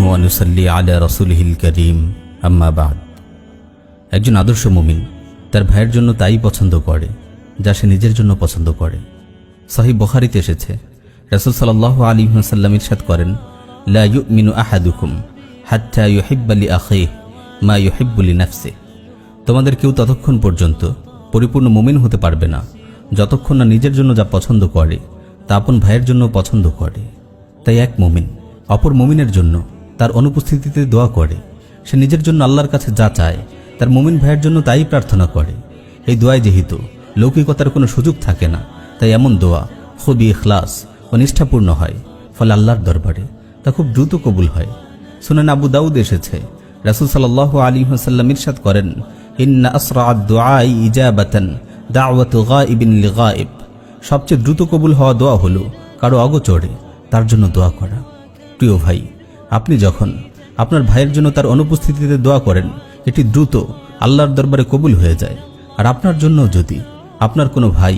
ওয়া নুসাল্লি আলা রাসূলিহিল কারীম আম্মা বা'দ। একজন আদর্শ মুমিন তার ভাইয়ের জন্য তাই পছন্দ করে যা সে নিজের জন্য পছন্দ করে। সহিহ বুখারীতে এসেছে, রাসূল সাল্লাল্লাহু আলাইহি ওয়াসাল্লাম ইরশাদ করেন, লা ইউমিনু আহাদুকুম হাত্তা ইউহিব্বা লিআখিহি মা ইউহিব্বু লিনাফসিহি। তোমাদের কেউ ততক্ষণ পর্যন্ত পরিপূর্ণ মুমিন হতে পারবে না যতক্ষণ না নিজের জন্য যা পছন্দ করে তা আপন ভাইয়ের জন্য পছন্দ করে। তাই এক মুমিন অপর মুমিনের জন্য তার অনুপস্থিতিতে দোয়া করে। সে নিজের জন্য আল্লাহর কাছে যা চায় তার মুমিন ভাইয়ের জন্য তাই প্রার্থনা করে। এই দোয়ায় যেহেতু লৌকিকতার কোনো সুযোগ থাকে না, তাই এমন দোয়া খুবই ইখলাস ও নিষ্ঠাপূর্ণ হয়, ফলে আল্লাহর দরবারে তা খুব দ্রুত কবুল হয়। সুনান আবু দাউদ এসেছে, রাসূল সাল্লাল্লাহু আলাইহি ওয়াসাল্লাম ইরশাদ করেন, ইন্না আসরা'আদ দুআই ইজাবাতান দাওয়াতু গায়িবিন লিগায়িব। সবচেয়ে দ্রুত কবুল হওয়া দোয়া হলো কারো অগোচরে তার জন্য দোয়া করা। প্রিয় ভাই, আপনি যখন আপনার ভাইয়ের জন্য তার অনুপস্থিতিতে দোয়া করেন, এটি দ্রুত আল্লাহর দরবারে কবুল হয়ে যায়। আর আপনার জন্য যদি আপনার কোনো ভাই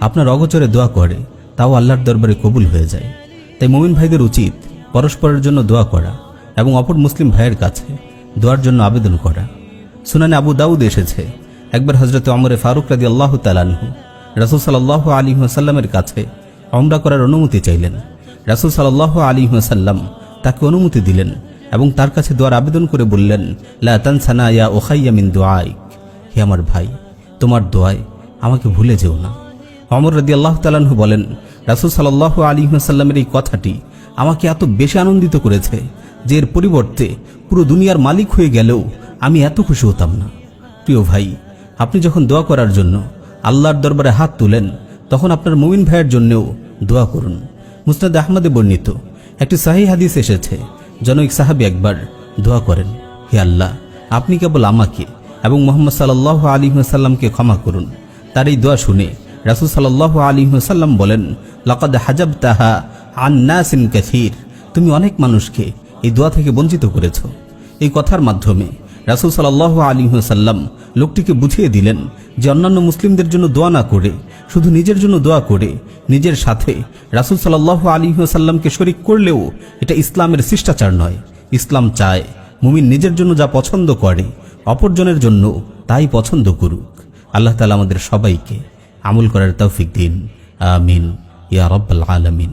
আপনার অগোচরে দোয়া করে, তাও আল্লাহর দরবারে কবুল হয়ে যায়। তাই মুমিন ভাইদের উচিত পরস্পরের জন্য দোয়া করা এবং অপর মুসলিম ভাইয়ের কাছে দোয়ার জন্য আবেদন করা। সুনানে আবু দাউদ এসেছে, একবার হযরত ওমর ফারুক রাদিয়াল্লাহু তাআলা আনহু রাসূল সাল্লাল্লাহু আলাইহি ওয়াসাল্লামের কাছে উমরা করার অনুমতি চাইলেন। রাসূল সাল্লাল্লাহু আলাইহি ওয়াসাল্লাম তাকে অনুমতি দিলেন এবং তার কাছে দোয়ার আবেদন করে বললেন, লা তানসানা ইয়া উখাইয়া মিন দুআইক। হে আমার ভাই, তোমার দোয়ায় আমাকে ভুলে যেও না। ওমর রাদিয়াল্লাহু তাআলা আনহু বলেন, রাসূল সাল্লাল্লাহু আলাইহি ওয়াসাল্লামের এই কথাটি আমাকে এত বেশি আনন্দিত করেছে যে এর পরিবর্তে পুরো দুনিয়ার মালিক হয়ে গেলেও আমি এত খুশি হতাম না। প্রিয় ভাই, আপনি যখন দোয়া করার জন্য আল্লাহর দরবারে হাত তুলেন, তখন আপনার মুমিন ভাইয়ের জন্যও দোয়া করুন। মুসনাদ আহমদে বর্ণিত একটি সহিহ হাদিস এসেছে, জনৈক সাহাবী একবার দোয়া করেন, হে আল্লাহ, আপনি কেবল আমাকে এবং মুহাম্মদ সাল্লাল্লাহু আলাইহি ওয়াসাল্লামকে ক্ষমা করুন। তার এই দোয়া শুনে রাসূল সাল্লাল্লাহু আলাইহি ওয়াসাল্লাম বলেন, লাকাদ হাজাবতাহা আন নাসিন কাসীর। তুমি অনেক মানুষকে এই দোয়া থেকে বঞ্চিত করেছো। এই কথার মাধ্যমে রাসূল সাল্লাল্লাহু আলাইহি ওয়াসাল্লাম লোকটিকে বুঝিয়ে দিলেন যে অন্যান্য মুসলিমদের জন্য দোয়া না করে শুধু নিজের জন্য দোয়া করে নিজের সাথে রাসূল সাল্লাল্লাহু আলাইহি ওয়াসাল্লামকে শরীক করলেও এটা ইসলামের শিষ্টাচার নয়। ইসলাম চায় মুমিন নিজের জন্য যা পছন্দ করে অপরজনের জন্য তাই পছন্দ করুক। আল্লাহ তাআলা আমাদের সবাইকে আমল করার তৌফিক দিন। আমিন ইয়া রাব্বাল আলামিন।